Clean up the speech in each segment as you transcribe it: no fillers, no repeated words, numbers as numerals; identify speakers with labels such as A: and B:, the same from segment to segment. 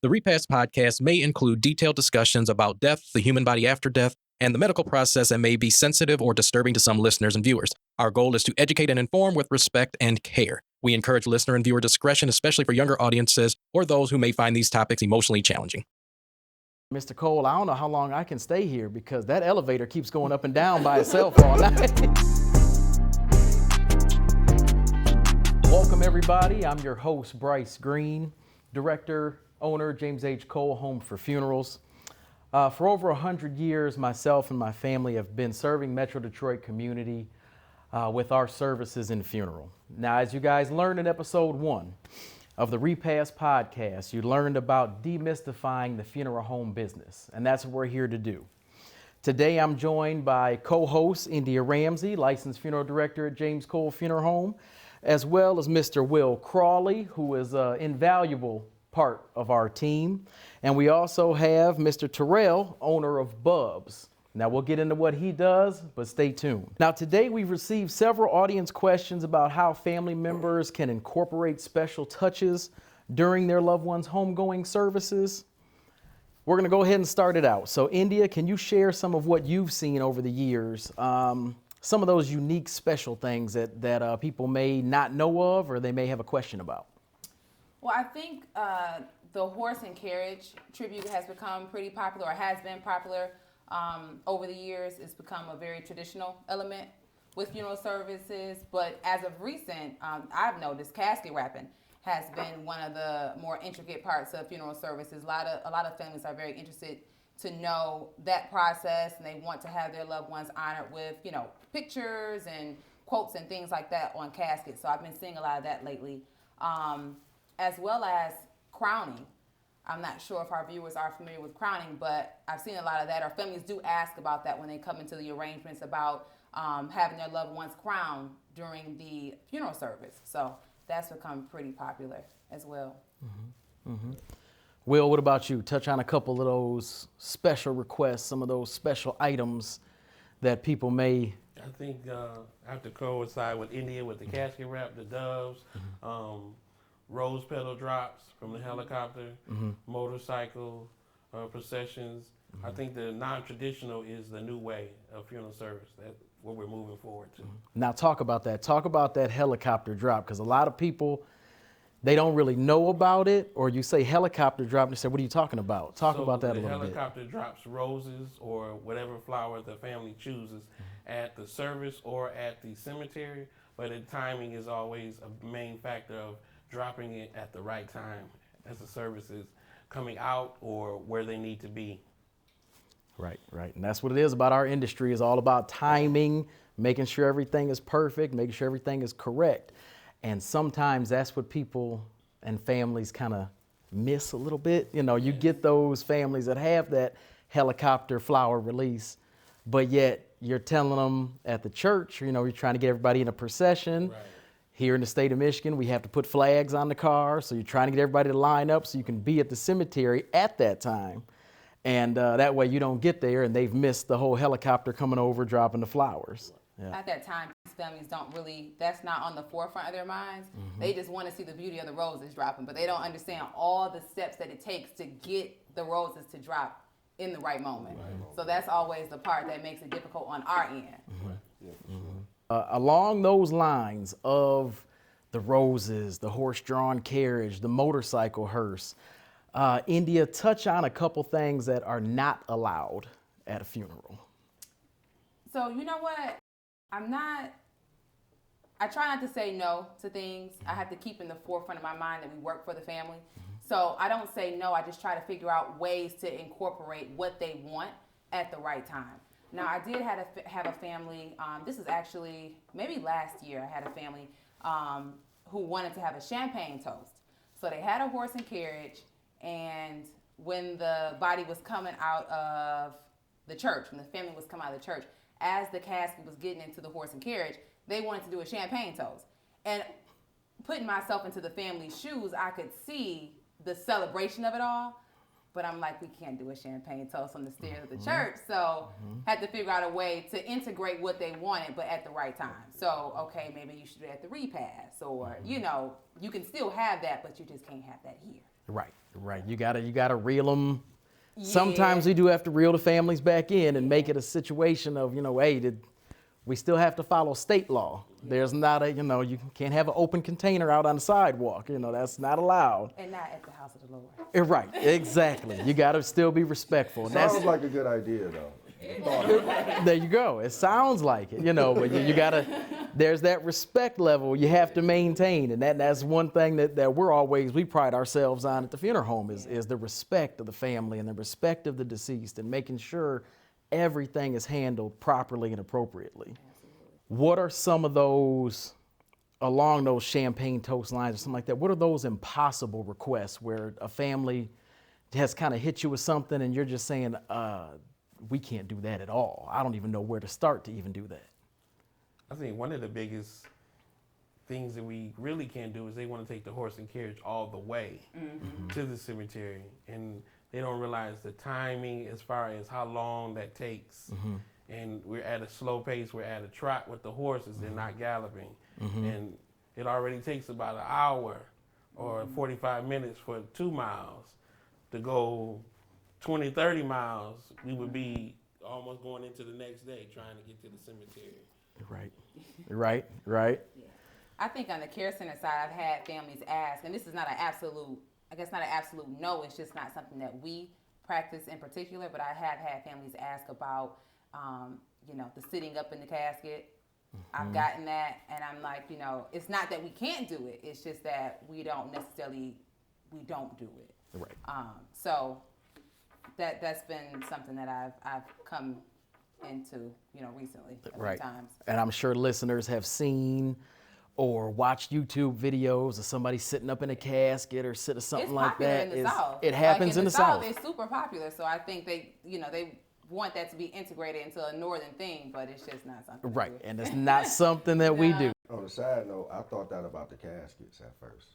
A: The Repast Podcast may include detailed discussions about death, the human body after death, and the medical process that may be sensitive or disturbing to some listeners and viewers. Our goal is to educate and inform with respect and care. We encourage listener and viewer discretion, especially for younger audiences or those who may find these topics emotionally challenging.
B: Mr. Cole, I don't know how long I can stay here because that elevator keeps going up and down by itself all night. Welcome, everybody. I'm your host, Brice Green, director, owner, James H. Cole Home for Funerals. For over 100 years, myself and my family have been serving Metro Detroit community with our services in funeral. Now, as you guys learned in episode 1 of the Repast Podcast, you learned about demystifying the funeral home business, and that's what we're here to do. Today, I'm joined by co-host India Ramsey, licensed funeral director at James Cole Funeral Home, as well as Mr. Will Crawley, who is an invaluable part of our team. And we also have Mr. Terrell, owner of Bubz. Now we'll get into what he does, but stay tuned. Now today we've received several audience questions about how family members can incorporate special touches during their loved ones' homegoing services. We're gonna go ahead and start it out. So India, can you share some of what you've seen over the years? Some of those unique special things that people may not know of or they may have a question about.
C: Well, I think the horse and carriage tribute has become pretty popular, or has been popular over the years. It's become a very traditional element with funeral services. But as of recent, I've noticed casket wrapping has been one of the more intricate parts of funeral services. A lot of families are very interested to know that process, and they want to have their loved ones honored with, pictures and quotes and things like that on caskets. So I've been seeing a lot of that lately. As well as crowning. I'm not sure if our viewers are familiar with crowning, but I've seen a lot of that. Our families do ask about that when they come into the arrangements about having their loved ones crowned during the funeral service. So that's become pretty popular as well.
B: Mm-hmm. Mm-hmm. Will, what about you? Touch on a couple of those special requests, some of those special items that people may...
D: I think I have to coincide with India with the casket wrap, the doves, rose petal drops from the helicopter, motorcycle processions. I think the non-traditional is the new way of funeral service. That's what we're moving forward to.
B: Now talk about that. Talk about that helicopter drop, because a lot of people, they don't really know about it, or you say helicopter drop and they say, what are you talking about? Talk about that a little bit.
D: The helicopter drops roses or whatever flower the family chooses at the service or at the cemetery, but the timing is always a main factor of dropping it at the right time as the service is coming out or where they need to be.
B: Right. And that's what it is about our industry, is all about timing, making sure everything is perfect, making sure everything is correct. And sometimes that's what people and families kind of miss a little bit. You get those families that have that helicopter flower release, but yet you're telling them at the church, you're trying to get everybody in a procession. Right. Here in the state of Michigan, we have to put flags on the car, so you're trying to get everybody to line up so you can be at the cemetery at that time. And that way you don't get there and they've missed the whole helicopter coming over, dropping the flowers. Yeah.
C: At that time, families don't really, that's not on the forefront of their minds. Mm-hmm. They just want to see the beauty of the roses dropping, but they don't understand all the steps that it takes to get the roses to drop in the right moment. So that's always the part that makes it difficult on our end. Mm-hmm.
D: Yeah.
B: Mm-hmm. Along those lines of the roses, the horse-drawn carriage, the motorcycle hearse, India, touch on a couple things that are not allowed at a funeral.
C: So you know what? I try not to say no to things. I have to keep in the forefront of my mind that we work for the family. So I don't say no. I just try to figure out ways to incorporate what they want at the right time. Now, I did have a family, this is actually maybe last year, I had a family who wanted to have a champagne toast. So they had a horse and carriage, and when the body was coming out of the church, when the family was coming out of the church, as the casket was getting into the horse and carriage, they wanted to do a champagne toast. And putting myself into the family's shoes, I could see the celebration of it all. But I'm like, we can't do a champagne toast on the stairs of the church. So had to figure out a way to integrate what they wanted, but at the right time. So, okay, maybe you should do it at the repast, or, you know, you can still have that, but you just can't have that here.
B: Right. Right. You gotta reel them.
C: Yeah.
B: Sometimes we do have to reel the families back in and make it a situation of, hey, we still have to follow state law. There's not you can't have an open container out on the sidewalk. That's not allowed.
C: And not at the house of the Lord.
B: Right, exactly. You gotta still be respectful.
E: Sounds like a good idea, though.
B: There you go. It sounds like it, but you gotta, there's that respect level you have to maintain. And that's one thing that we pride ourselves on at the funeral home is the respect of the family and the respect of the deceased and making sure everything is handled properly and appropriately. What are some of those, along those champagne toast lines or something like that, what are those impossible requests where a family has kind of hit you with something and you're just saying, we can't do that at all. I don't even know where to start to even do that.
D: I think one of the biggest things that we really can't do is they want to take the horse and carriage all the way to the cemetery. And they don't realize the timing as far as how long that takes. And we're at a slow pace. We're at a trot with the horses. They're not galloping. And it already takes about an hour or 45 minutes for 2 miles. To go 20, 30 miles, we would be almost going into the next day trying to get to the cemetery.
B: Right.
C: Yeah. I think on the care center side, I've had families ask, and this is not an absolute no, it's just not something that we practice in particular, but I have had families ask about, the sitting up in the casket. I've gotten that, and I'm like, it's not that we can't do it, it's just that we don't do it.
B: Right.
C: So that's been something that I've come into, recently a few times.
B: And I'm sure listeners have seen or watched YouTube videos of somebody sitting up in a casket or something like that.
C: In the South.
B: It happens in the South.
C: It's super popular. So I think they want that to be integrated into a northern thing, but it's just not something.
B: Right, and it's not something that we do.
E: On the side note, I thought that about the caskets at first.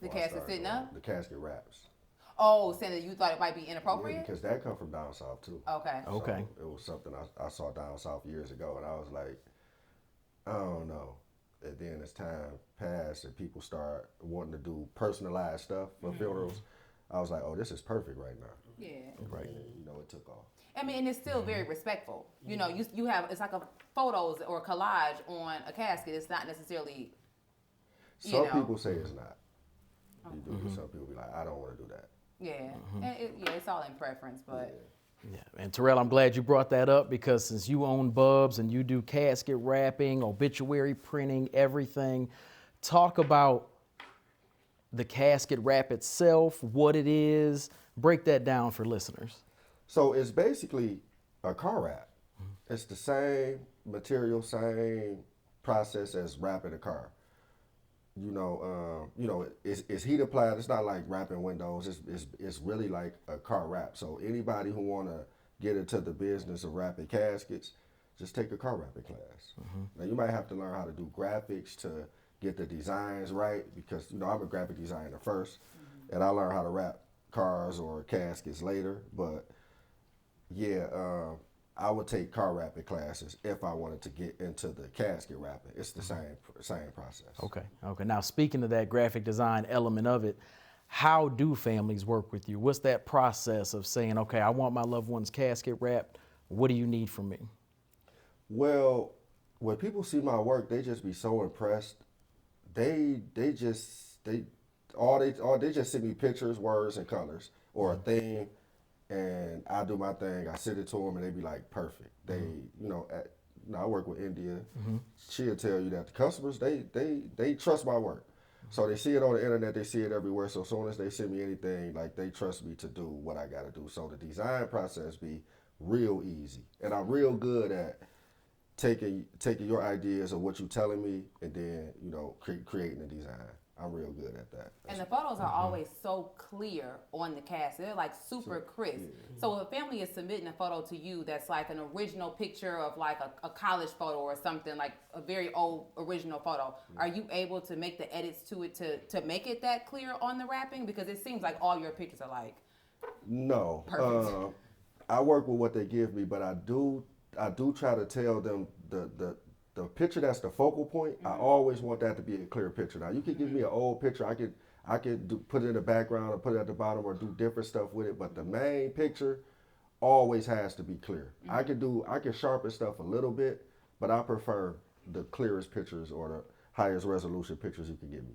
C: The casket sitting up?
E: The casket wraps.
C: Oh, saying that you thought it might be
E: Yeah,
C: inappropriate?
E: because that come from down south too.
C: Okay.
E: So it was something I saw down south years ago, and I was like, I don't know. And then as time passed and people start wanting to do personalized stuff for funerals, I was like, oh, this is perfect right now.
C: Yeah.
B: Right.
E: And, it took off.
C: I mean, and it's still very respectful. You have, it's like a photos or a collage on a casket. It's not necessarily,
E: Some people say it's not. You do. Some people be like, I don't want to do that.
C: Yeah. And it's all in preference, but.
B: Yeah, and Terrell, I'm glad you brought that up because since you own Bubz and you do casket wrapping, obituary printing, everything, talk about the casket wrap itself, what it is, break that down for listeners.
E: So it's basically a car wrap. It's the same material, same process as wrapping a car. It's heat applied. It's not like wrapping windows. It's really like a car wrap. So anybody who want to get into the business of wrapping caskets, just take a car wrapping class. Now you might have to learn how to do graphics to get the designs right because I'm a graphic designer first, and I learned how to wrap cars or caskets later. But I would take car wrapping classes if I wanted to get into the casket wrapping. It's the same process.
B: Okay. Now, speaking of that graphic design element of it, how do families work with you? What's that process of saying, okay, I want my loved one's casket wrapped. What do you need from me?
E: Well, when people see my work, they just be so impressed. They just send me pictures, words, and colors, or a theme. And I do my thing. I send it to them, and they be like, perfect. They, I work with India. She'll tell you that the customers, they trust my work. So they see it on the internet. They see it everywhere. So as soon as they send me anything, like they trust me to do what I got to do. So the design process be real easy, and I'm real good at taking your ideas of what you're telling me, and then creating the design. I'm real good at that.
C: And the photos are always so clear on the casket. They're like super crisp. Yeah. So if a family is submitting a photo to you that's like an original picture of like a college photo or something, like a very old original photo, are you able to make the edits to it to make it that clear on the wrapping? Because it seems like all your pictures are like
E: no.
C: Perfect.
E: I work with what they give me, but I do try to tell them the picture that's the focal point. I always want that to be a clear picture. Now you can give me an old picture. I could put it in the background or put it at the bottom or do different stuff with it, but the main picture always has to be clear. I can sharpen stuff a little bit, but I prefer the clearest pictures or the highest resolution pictures you can give me.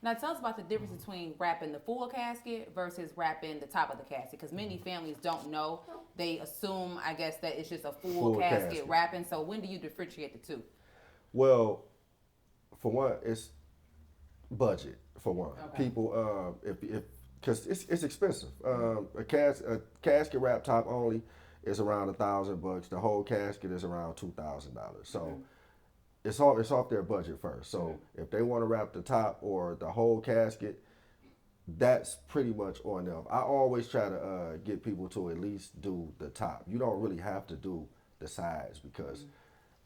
C: Now tell us about the difference between wrapping the full casket versus wrapping the top of the casket, because many families don't know. They assume, I guess, that it's just a full casket wrapping. So when do you differentiate the two?
E: Well, for one, it's budget. For one, people, because it's expensive. A casket wrap top only is around $1,000. The whole casket is around $2,000. So it's off their budget first. So if they want to wrap the top or the whole casket, that's pretty much on them. I always try to get people to at least do the top. You don't really have to do the sides because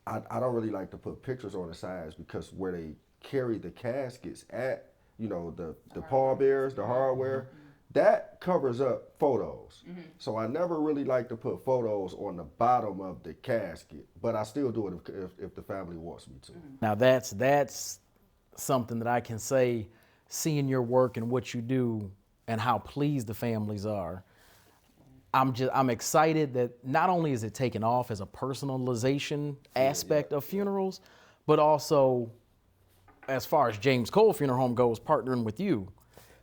E: I don't really like to put pictures on the sides because where they carry the caskets at, you know, the pallbearers, the hardware, that covers up photos. So I never really like to put photos on the bottom of the casket, but I still do it if the family wants me to.
B: Now that's something that I can say, seeing your work and what you do and how pleased the families are. I'm excited that not only is it taken off as a personalization aspect of funerals, but also as far as James Cole Funeral Home goes, partnering with you.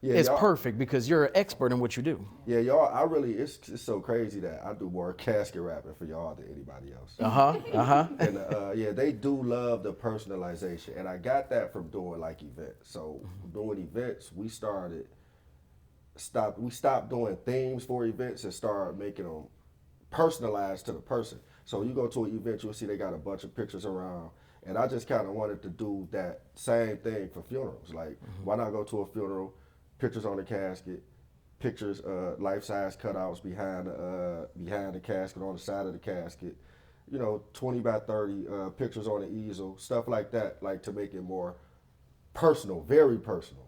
B: It's perfect because you're an expert in what you do.
E: Yeah, y'all, it's so crazy that I do more casket wrapping for y'all than anybody else. And they do love the personalization. And I got that from doing like events. So doing events, we stopped doing themes for events and started making them personalized to the person. So you go to an event, you'll see they got a bunch of pictures around. And I just kind of wanted to do that same thing for funerals. Like, why not go to a funeral, pictures on the casket, pictures, life-size cutouts behind the casket, on the side of the casket, 20 by 30 pictures on the easel, stuff like that, like to make it more personal, very personal.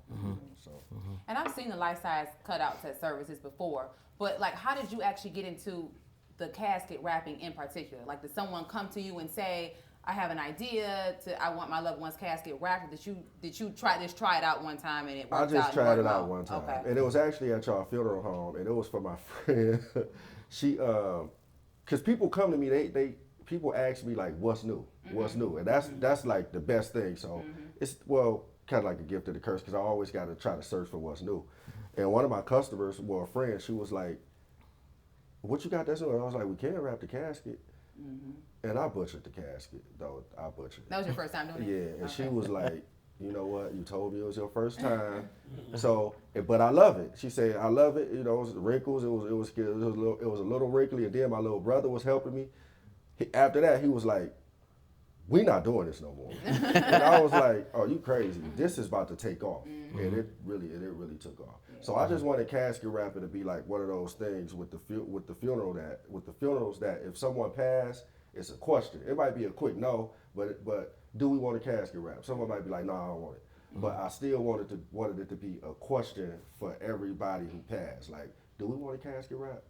C: And I've seen the life-size cutouts at services before, but like, how did you actually get into the casket wrapping in particular? Like, did someone come to you and say, I have an idea I want my loved one's casket wrapped? Did you try it out one time and it worked out?
E: I just tried it out one time. Okay. And it was actually at y'all funeral home, and it was for my friend. She, cause people come to me, people ask me like, what's new? What's new? And that's like the best thing. So it's, kind of like a gift of the curse, because I always got to try to search for what's new. And one of my customers, a friend, she was like, what you got that's new? And I was like, we can't wrap the casket. And I butchered the casket, though. I butchered it.
C: That was your first time doing it?
E: Yeah, and she was like, you know what? You told me it was your first time. So, but I love it. She said, I love it. It was wrinkles. It was a little wrinkly. And then my little brother was helping me. After that, he was like, we not doing this no more. And I was like, oh, you crazy. This is about to take off. And it really took off. So I just wanted casket wrapping to be like one of those things with the funerals that if someone passed, it's a question. It might be a quick no, but do we want a casket wrap? Someone might be like, no, I don't want it. But I still wanted it to be a question for everybody who passed. Like, do we want a casket wrap?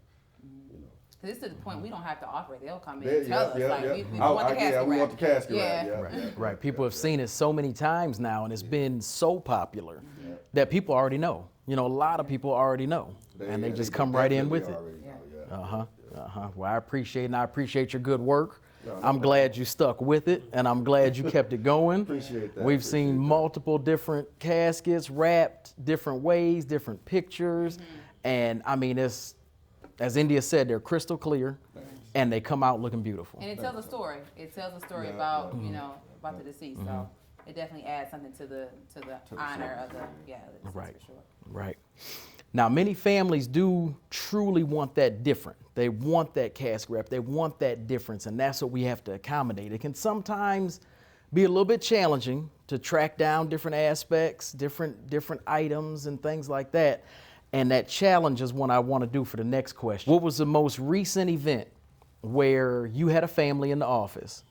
C: This is the point we don't have to offer it. They'll come in and tell us, we want the casket wrap.
E: We want the casket wrap.
B: Right. People have seen it so many times now, and it's been so popular that people already know. A lot of people already know, and they just come right in with it. Well, I appreciate your good work. I'm glad you stuck with it, and I'm glad you kept it going.
E: Appreciate that.
B: We've seen multiple different caskets wrapped different ways, different pictures, and I mean, it's, as India said, they're crystal clear, and they come out looking beautiful.
C: And it tells a story. It tells a story about about the deceased. So it definitely adds something to the honor of the
B: right.
C: For sure.
B: Right. Now, many families do truly want that different. They want that casket wrap. They want that difference, and that's what we have to accommodate. It can sometimes be a little bit challenging to track down different aspects, different items, and things like that. And that challenge is what I want to do for the next question. What was the most recent event where you had a family in the office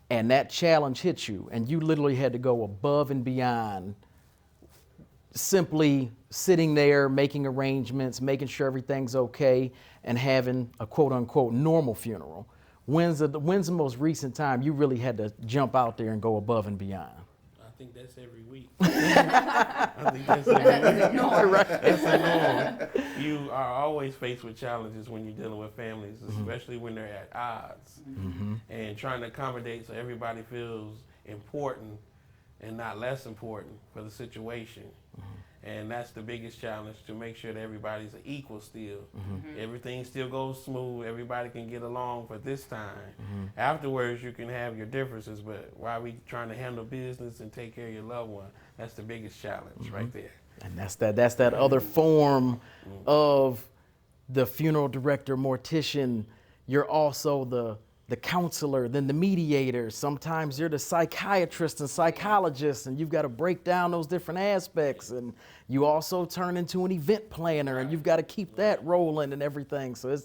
B: and that challenge hit you and you literally had to go above and beyond simply sitting there, making arrangements, making sure everything's okay, and having a quote unquote normal funeral? When's the most recent time you really had to jump out there and go above and beyond?
D: I think that's every week. I think that's every week. That's the norm. You are always faced with challenges when you're dealing with families, especially when they're at odds. And trying to accommodate so everybody feels important and not less important for the situation. And that's the biggest challenge, to make sure that everybody's equal still. Everything still goes smooth, everybody can get along for this time. Afterwards, you can have your differences, but while we trying to handle business and take care of your loved one, that's the biggest challenge right there.
B: And that's that other form of the funeral director, mortician. You're also the counselor, then the mediator. Sometimes you're the psychiatrist and psychologist, and you've got to break down those different aspects. And you also turn into an event planner, and you've got to keep that rolling and everything. So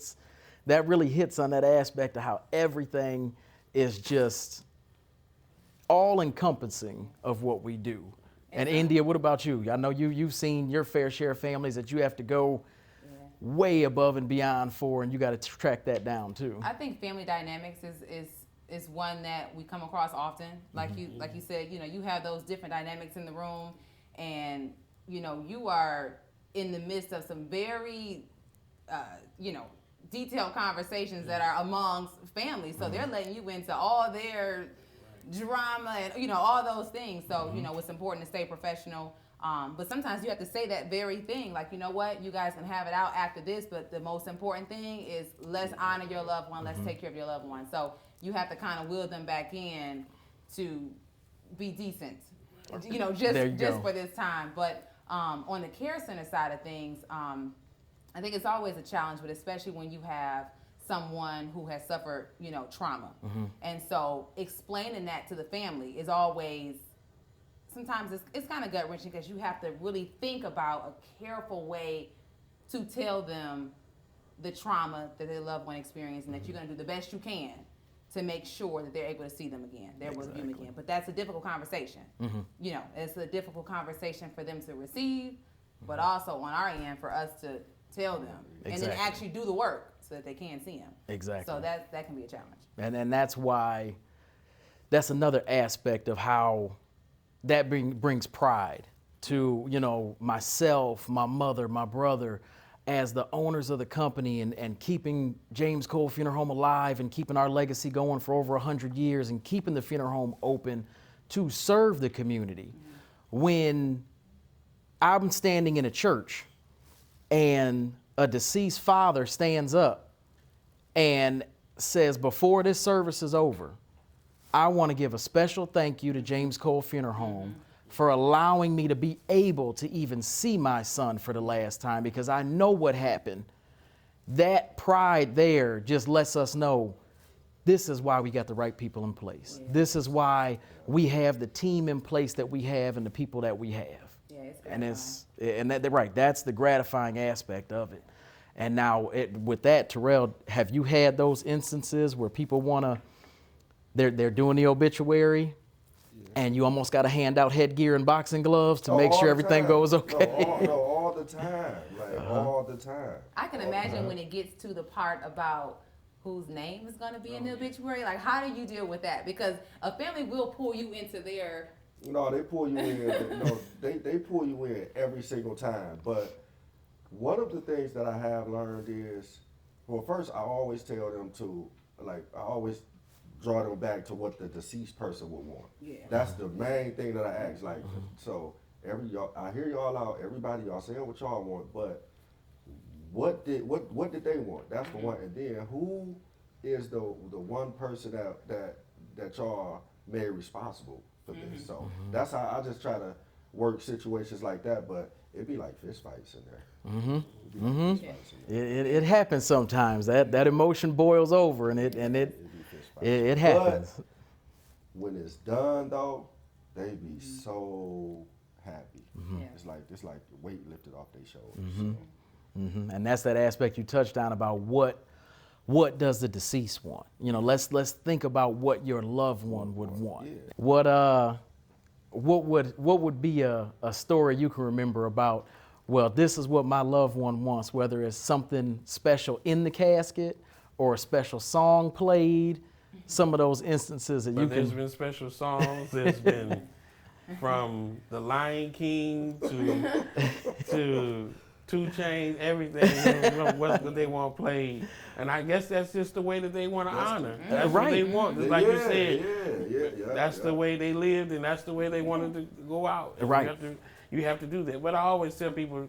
B: that really hits on that aspect of how everything is just all-encompassing of what we do. And India, what about you? I know you've seen your fair share of families that you have to go way above and beyond for, and you got to track that down too.
C: I think family dynamics is one that we come across often. Like you said, you have those different dynamics in the room, and you are in the midst of some very detailed conversations that are amongst families. So they're letting you into all their drama and all those things. So it's important to stay professional. But sometimes you have to say that very thing, like, you know what, you guys can have it out after this, but the most important thing is let's honor your loved one, let's take care of your loved one. So you have to kind of wheel them back in to be decent, just for this time. But on the care center side of things, I think it's always a challenge, but especially when you have someone who has suffered, trauma. And so explaining that to the family is always, sometimes it's kind of gut-wrenching, because you have to really think about a careful way to tell them the trauma that their loved one experienced, and that you're going to do the best you can to make sure that they're able to see them again, they're able to view them again. But that's a difficult conversation. It's a difficult conversation for them to receive, but also on our end for us to tell them and then actually do the work so that they can see them. Exactly. So that can be a challenge. And
B: that's why, that's another aspect of how that brings pride to, myself, my mother, my brother, as the owners of the company, and keeping James Cole Funeral Home alive and keeping our legacy going for over 100 years and keeping the funeral home open to serve the community. When I'm standing in a church and a deceased father stands up and says, before this service is over, I want to give a special thank you to James Cole Funeral Home for allowing me to be able to even see my son for the last time, because I know what happened. That pride there just lets us know this is why we got the right people in place. Yeah. This is why we have the team in place that we have and the people that we have. Yeah, that's the gratifying aspect of it. And now with that, Terrell, have you had those instances where people want to, they're doing the obituary, and you almost got to hand out headgear and boxing gloves to make sure everything goes okay?
E: All the time, all the time.
C: I can imagine when it gets to the part about whose name is going to be in the obituary. Like, how do you deal with that? Because a family will pull you into their...
E: No, they pull you in. They pull you in every single time. But one of the things that I have learned is, well, first I always tell them to, I always draw them back to what the deceased person would want. Yeah. That's the main thing that I ask. So I hear y'all out. Everybody, y'all saying what y'all want, but what did they want? That's the one. And then who is the one person that y'all made responsible for this? So that's how I just try to work situations like that. But it'd be like fist fights in there.
B: It happens sometimes. That emotion boils over, and it happens.
E: But when it's done, though, they be so happy. It's like the weight lifted off their shoulders.
B: And that's that aspect you touched on about what does the deceased want? Let's think about what your loved one would want. Yeah. What would be a story you can remember about, well, this is what my loved one wants, whether it's something special in the casket or a special song played, some of those instances that you can...
D: There's been special songs, there's been from the Lion King to 2 Chainz, everything, what they want played. And I guess that's just the way that they want to honor. That's what they want. Just like you said, that's the way they lived, and that's the way they wanted to go out. And
B: right.
D: You have to do that. But I always tell people,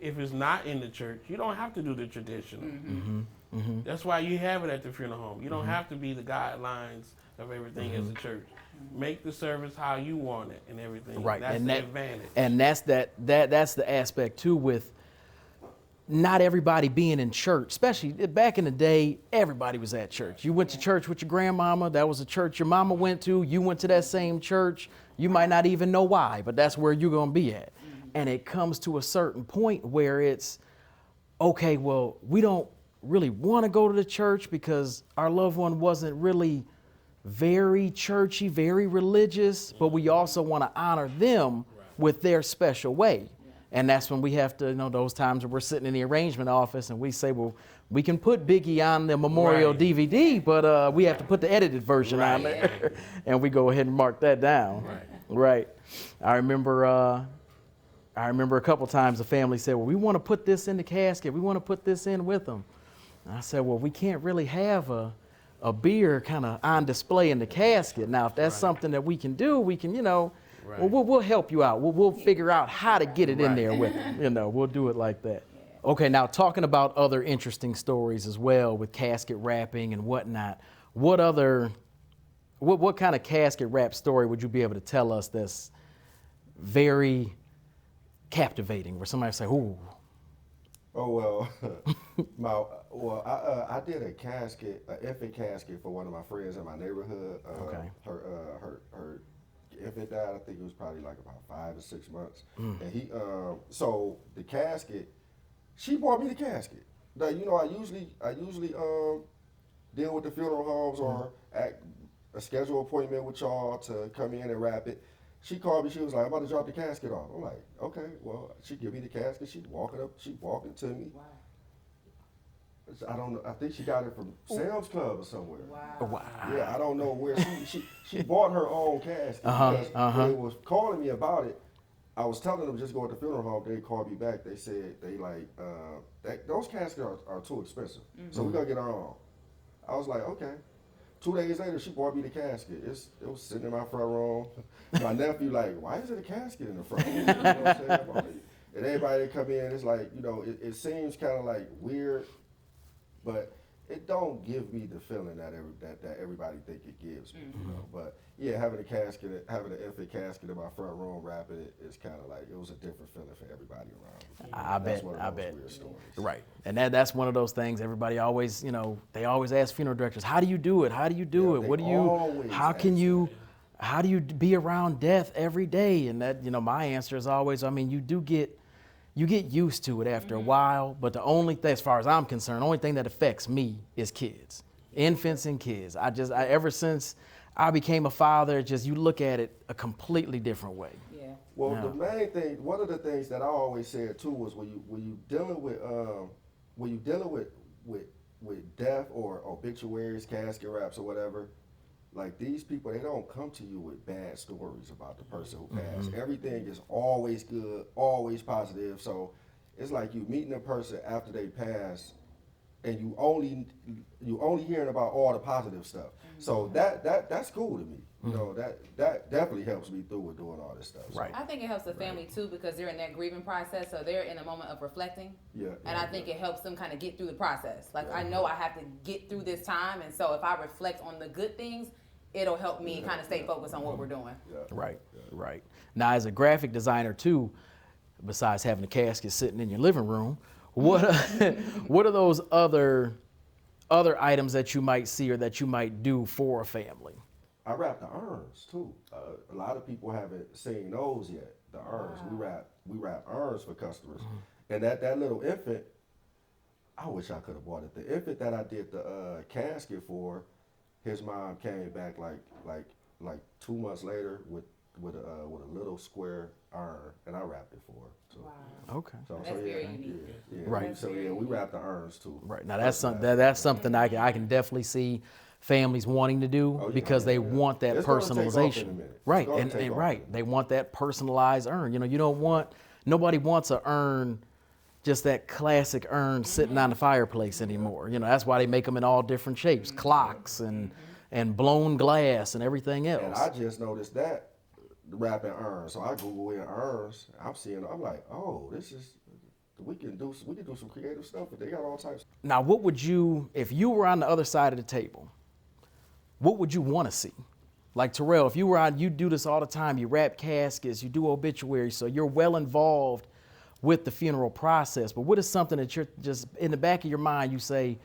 D: if it's not in the church, you don't have to do the traditional. That's why you have it at the funeral home. You don't have to be the guidelines of everything as a church. Make the service how you want it and everything.
B: Right.
D: That's the advantage.
B: And that's that's the aspect too, with not everybody being in church. Especially back in the day, everybody was at church. You went to church with your grandmama. That was a church your mama went to. You went to that same church. You might not even know why, but that's where you're gonna be at. And it comes to a certain point where it's, okay, well, we don't really want to go to the church because our loved one wasn't really very churchy, very religious, but we also want to honor them with their special way. And that's when we have to, those times where we're sitting in the arrangement office and we say, well, we can put Biggie on the memorial DVD, but we have to put the edited version on there. And we go ahead and mark that down. Right. I remember a couple times the family said, well, we want to put this in the casket. We want to put this in with them. And I said, well, we can't really have a beer kind of on display in the casket. Now, if that's something that we can do, we can, well, we'll help you out. We'll figure out how to get it in there with them. We'll do it like that. Okay, now talking about other interesting stories as well with casket wrapping and whatnot, what kind of casket wrap story would you be able to tell us that's very captivating, where somebody say, ooh?
E: Oh, I did a casket, an infant casket for one of my friends in my neighborhood. Her infant died, I think it was probably like about 5 or 6 months. And so the casket, she bought me the casket. Now, I usually deal with the funeral homes or a scheduled appointment with y'all to come in and wrap it. She called me, she was like, I'm about to drop the casket off. I'm like, okay, well, she give me the casket, she walking to me.
C: Wow.
E: I don't know, I think she got it from Sam's Club or somewhere.
C: Wow.
E: Yeah, I don't know where she bought her own casket because when they was calling me about it, I was telling them just go at the funeral home, they called me back, they said, those caskets are too expensive, so we're gonna get our own. I was like, okay. 2 days later, she bought me the casket. It was sitting in my front room. My nephew like, why is it a casket in the front room? You know what I'm saying? And everybody that come in, it's like, it seems kind of like weird, but it don't give me the feeling that everybody think it gives me. But yeah, having an infant casket in my front room, wrapping it, is kind of like, it was a different feeling for everybody around.
B: I bet.
E: Weird stories.
B: Right, and that's one of those things. Everybody always, they always ask funeral directors, how do you do it? How do you do it? What do you? How can you? How do you be around death every day? And that, my answer is always, you get used to it after a while. But the only thing, as far as I'm concerned, the only thing that affects me is kids, infants and kids. Ever since I became a father, you look at it a completely different way.
C: Yeah.
E: Well, the main thing, one of the things that I always said too was when you dealing with death or obituaries, casket wraps or whatever, like these people, they don't come to you with bad stories about the person who passed. Everything is always good, always positive. So it's like you meeting a person after they pass, and you only hearing about all the positive stuff. So that's cool to me. That definitely helps me through with doing all this stuff.
B: Right.
C: I think it helps the family too, because they're in that grieving process, so they're in a moment of reflecting. And I think it helps them kind of get through the process. Like, I know I have to get through this time, and so if I reflect on the good things, it'll help me kind of stay focused on what we're doing.
B: Right. Now, as a graphic designer too, besides having a casket sitting in your living room, what are those other items that you might see or that you might do for a family?
E: I wrap the urns too. A lot of people haven't seen those yet. The urns, we wrap urns for customers, and that little infant, I wish I could have bought it. The infant that I did the casket for, his mom came back like 2 months later with a little square urn, and I wrapped it for her. So,
B: okay.
C: That's very unique.
E: Yeah. Right. So we wrap the urns too.
B: Right. Now that's something I can definitely see, families wanting to do because they want that
E: It's gonna take off in a
B: personalization.
E: minute.
B: Right,
E: It's gonna
B: and
E: take off.
B: right, they want that personalized urn. You know, nobody wants a urn, just that classic urn sitting on the fireplace anymore. You know, that's why they make them in all different shapes, clocks and blown glass and everything else.
E: And I just noticed that wrapping urns. So I Google in urns. I'm like, oh, we can do some creative stuff. But they got all types.
B: Now, what would you, if you were on the other side of the table, what would you want to see? Like Terrell, if you were on, you do this all the time. You wrap caskets, you do obituaries, so you're well involved with the funeral process. But what is something that you're just in the back of your mind, you say,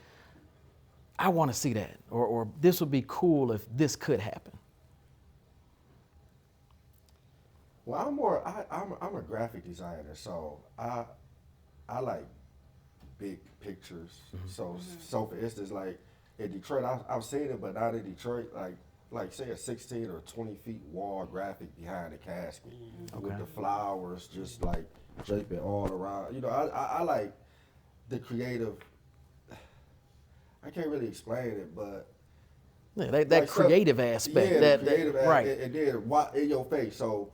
B: I want to see that, or this would be cool if this could happen?
E: Well, I'm a graphic designer, so I like big pictures. So for instance, like in Detroit, I've seen it, but not in Detroit. Like say a 16 or 20 feet wall graphic behind the casket with the flowers just like draping all around. You know, I like the creative. I can't really explain it, but
B: Yeah, that
E: like
B: creative
E: stuff,
B: aspect.
E: Yeah,
B: that,
E: the creative
B: that,
E: aspect,
B: right.
E: and then in your face. So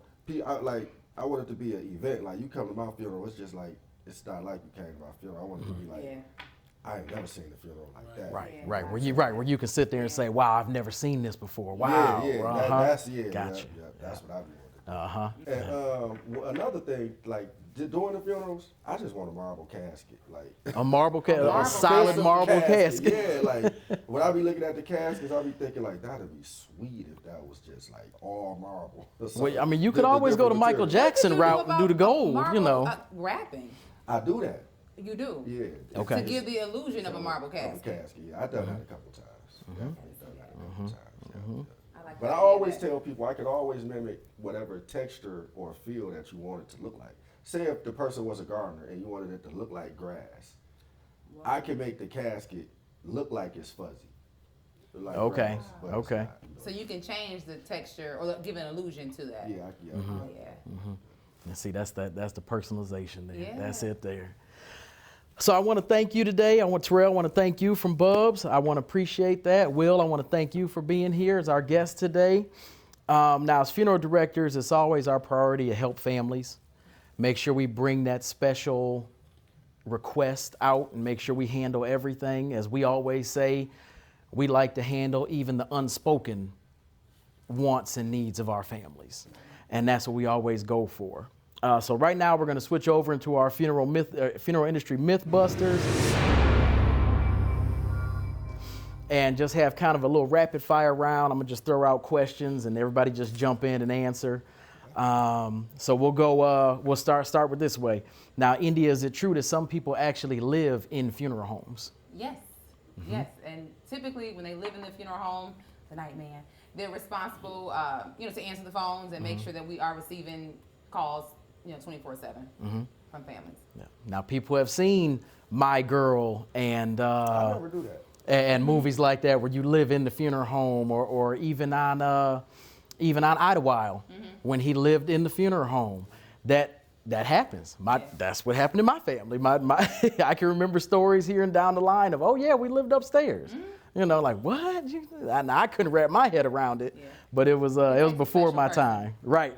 E: I want it to be an event. Like you come to my funeral, it's just like it's not like you came to my funeral. I want it to be like I ain't never seen a funeral like that.
B: Right. Where you can sit there and say, "Wow, I've never seen this before." Wow.
E: That's
B: Gotcha.
E: that's what I be
B: Uh-huh.
E: And another thing, like during the funerals, I just want a marble casket, like
B: A marble casket, a solid
E: expensive
B: marble casket.
E: Yeah, like when I be looking at the caskets, I be thinking like that'd be sweet if that was just like all marble.
B: Well, I mean, you could always go the Michael Jackson route and do the gold,
C: marble,
B: you know.
C: Wrapping.
E: I do that.
C: You do.
E: Yeah.
B: Okay.
C: To give the illusion of a marble casket.
E: Yeah, I've done that a couple times. Definitely done that a couple times. Yeah.
C: I like
E: But
C: that
E: I always
C: idea.
E: tell people I could always mimic whatever texture or feel that you want it to look like. Say if the person was a gardener and you wanted it to look like grass, I can make the casket look like it's fuzzy. Like
B: Okay,
E: grass, but it's
B: okay.
E: not, you know.
C: So you can change the texture or give an illusion to that.
E: Yeah,
C: Yeah.
B: And see, that's the personalization there.
C: Yeah.
B: That's it there. So I want to thank you today. Terrell, I want to thank you from Bubz. I want to appreciate that. Will, I want to thank you for being here as our guest today. Now, as funeral directors, it's always our priority to help families. Make sure we bring that special request out and make sure we handle everything. As we always say, we like to handle even the unspoken wants and needs of our families. And that's what we always go for. So right now we're going to switch over into our funeral industry Mythbusters and just have kind of a little rapid fire round. I'm going to just throw out questions and everybody just jump in and answer. So we'll go, we'll start with this way. Now, India, is it true that some people actually live in funeral homes?
C: Yes. Yes. And typically when they live in the funeral home, the night man, they're responsible, to answer the phones and make sure that we are receiving calls 24/7 from families.
B: Yeah. Now, people have seen My Girl and
E: I never do that.
B: and movies like that where you live in the funeral home, or even on Idlewild when he lived in the funeral home. That happens. That's what happened to my family. I can remember stories here and down the line of, oh yeah, we lived upstairs. Like what? I couldn't wrap my head around it, but it was before my time. Right.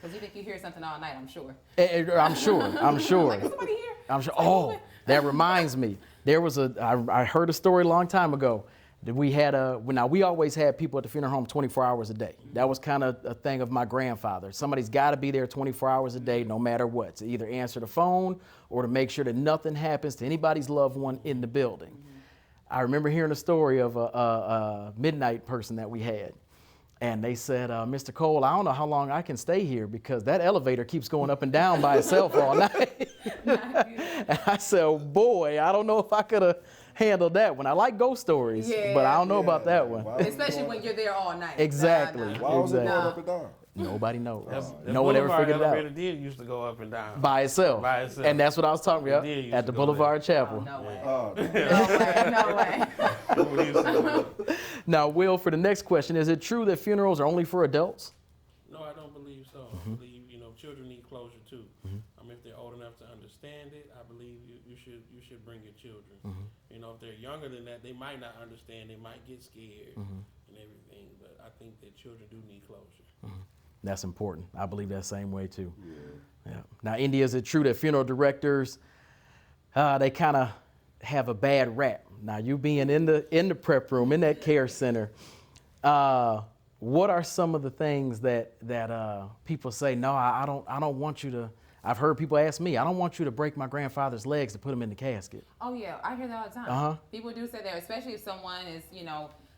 C: Because you think you hear something all night, I'm sure.
B: I'm sure.
C: Like, is somebody here?
B: I'm sure. Oh, that reminds me. There was I heard a story a long time ago that we had now we always had people at the funeral home 24 hours a day. That was kind of a thing of my grandfather. Somebody's got to be there 24 hours a day, no matter what, to either answer the phone or to make sure that nothing happens to anybody's loved one in the building. I remember hearing a story of a midnight person that we had. And they said, Mr. Cole, I don't know how long I can stay here because that elevator keeps going up and down by itself all night. And I said, oh boy, I don't know if I could have handled that one. I like ghost stories, but I don't know about that one.
C: Especially when you're there all night.
B: Exactly.
E: Why was it going up and down?
B: Nobody knows.
D: The
B: No one ever
D: Boulevard
B: figured it
D: elevator
B: out.
D: did used to go up and down.
B: By itself.
D: By itself.
B: And that's what I was talking about
D: It did used
B: at the
D: to go
B: Boulevard
D: there.
B: Chapel.
C: No way.
E: Oh,
C: No way.
D: We used to do that.
B: Now, Will, for the next question, is it true that funerals are only for adults?
D: No, I don't believe so. I believe children need closure too. If they're old enough to understand it, I believe you should bring your children. You know, if they're younger than that, they might not understand. They might get scared and everything. But I think that children do need closure.
B: That's important. I believe that same way too. Yeah. Now, India, is it true that funeral directors, they kind of have a bad rap? Now, you being in the prep room, in that care center, what are some of the things that people say? No, I don't want you to. I've heard people ask me, I don't want you to break my grandfather's legs to put him in the casket.
C: Oh yeah, I hear that all the time. People do say that, especially if someone is,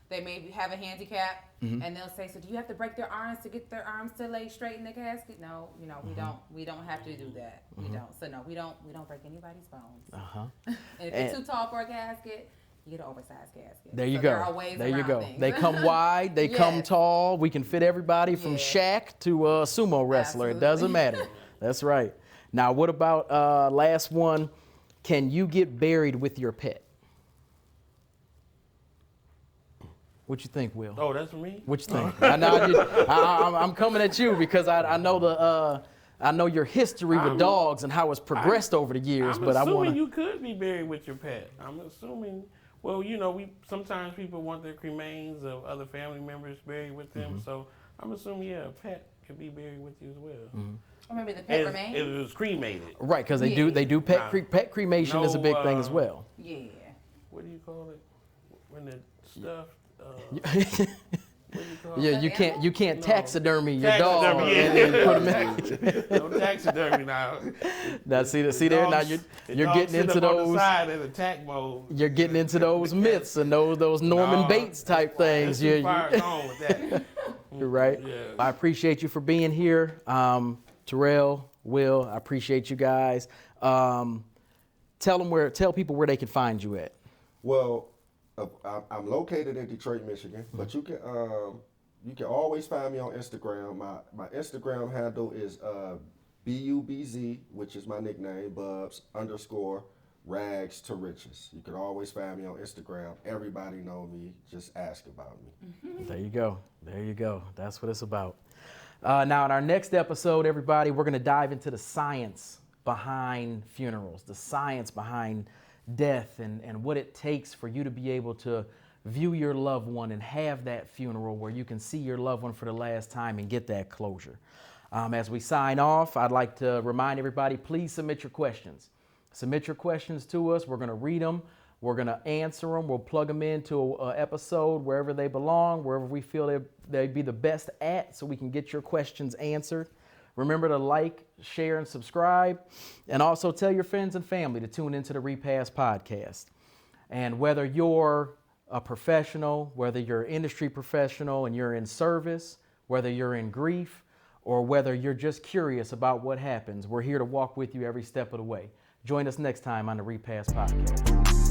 C: they may have a handicap, and they'll say, so do you have to break their arms to get their arms to lay straight in the casket? No, we don't have to do that. We don't. So no, we don't break anybody's bones. And if it's too tall for a casket, you get an oversized casket.
B: There you
C: so
B: go.
C: There are ways
B: there you
C: around
B: go.
C: things.
B: They come wide, they come tall. We can fit everybody from Shaq to a sumo wrestler.
C: Absolutely.
B: It doesn't matter. That's right. Now, what about last one? Can you get buried with your pet? What you think, Will?
D: Oh, that's for me?
B: What you think? I'm coming at you because I know I know your history with dogs and how it's progressed over the years.
D: I'm assuming you could be buried with your pet. I'm assuming. Well, sometimes people want their cremains of other family members buried with them. So I'm assuming, a pet could be buried with you as well.
C: Or maybe the pet remains.
D: It was cremated.
B: Right, because they do pet cremation is a big thing as well.
C: Yeah.
D: What do you call it? When the stuff.
B: You can't taxidermy your dog and then put them in.
D: No taxidermy now.
B: Now see there now you're getting into those.
D: On the side in attack mode.
B: You're getting into those myths and those Norman Bates type things.
D: You're gone with that.
B: You're right.
D: Yeah.
B: I appreciate you for being here, Terrell, Will. I appreciate you guys. Tell people where they can find you at.
E: Well, I'm located in Detroit, Michigan, but you can always find me on Instagram. My Instagram handle is BUBZ, which is my nickname, Bubz _rags to riches. You can always find me on Instagram. Everybody know me. Just ask about me.
B: There you go. That's what it's about. Now, in our next episode, everybody, we're going to dive into the science behind funerals, the science behind death, and what it takes for you to be able to view your loved one and have that funeral where you can see your loved one for the last time and get that closure. As we sign off, I'd like to remind everybody, please submit your questions. Submit your questions to us. We're going to read them. We're going to answer them. We'll plug them into an episode wherever they belong, wherever we feel they'd be the best at, so we can get your questions answered. Remember to like, share, and subscribe. And also tell your friends and family to tune into the Repast Podcast. And whether you're a professional, whether you're an industry professional and you're in service, whether you're in grief, or whether you're just curious about what happens, we're here to walk with you every step of the way. Join us next time on the Repast Podcast.